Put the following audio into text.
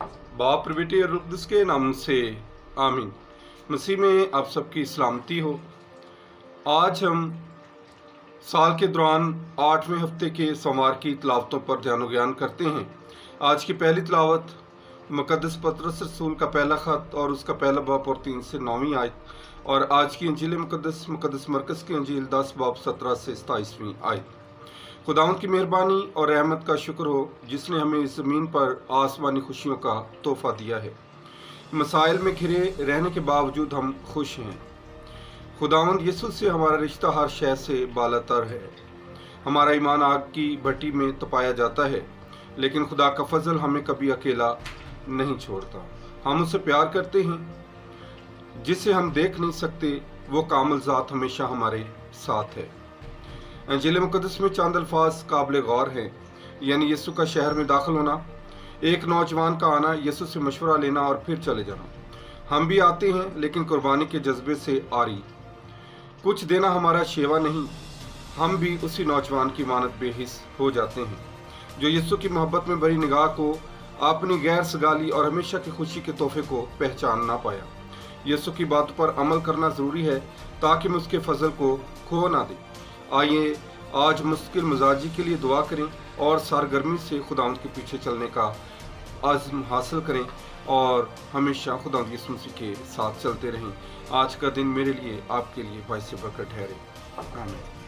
बाप और बेटे और रुक़्दस के नाम से आमीन। मसीह में आप सबकी सलामती हो। आज हम साल के दौरान 8वें हफ्ते के सोमवार की तिलावतों पर ध्यान ज्ञान करते हैं। आज की पहली तिलावत मुक़द्दस पतरस रसूल का पहला ख़त और उसका पहला बाब और 3 से 9वीं आयत, और आज की अंजील मुक़द्दस मरकज़ की अंजील 10 बाब 17 से 27वीं आयत। खुदावंद की मेहरबानी और रहमत का शुक्र हो जिसने हमें इस ज़मीन पर आसमानी खुशियों का तोहफ़ा दिया है। मसाइल में घिरे रहने के बावजूद हम खुश हैं। खुदावंद यीशु से हमारा रिश्ता हर शय से बालातर है। हमारा ईमान आग की भट्टी में तपाया जाता है, लेकिन खुदा का फजल हमें कभी अकेला नहीं छोड़ता। हम उससे प्यार करते हैं जिसे हम देख नहीं सकते। वो कामिल ज़ात हमेशा हमारे साथ है। अंजील मुक़द्दस में चंद अल्फाज काबिल गौर हैं, यानी यीशु का शहर में दाखिल होना, एक नौजवान का आना, यीशु से मशवरा लेना और फिर चले जाना। हम भी आते हैं लेकिन कुर्बानी के जज्बे से आरी। कुछ देना हमारा शेवा नहीं, हम भी उसी नौजवान की मानत बेहिस हो जाते हैं जो यीशु की मोहब्बत में भरी निगाह को, अपनी गैर सगाली और हमेशा की खुशी के तोहफे को पहचान ना पाया। यीशु की बात पर अमल करना ज़रूरी है ताकि हम उसके फजल को खो ना दें। आइए आज मुश्किल मिजाजी के लिए दुआ करें और सरगर्मी से खुदावंद के पीछे चलने का आज़म हासिल करें और हमेशा खुदावंद यीशु मसीह के साथ चलते रहें। आज का दिन मेरे लिए, आपके लिए बाइस बरकत ठहरे। आमीन।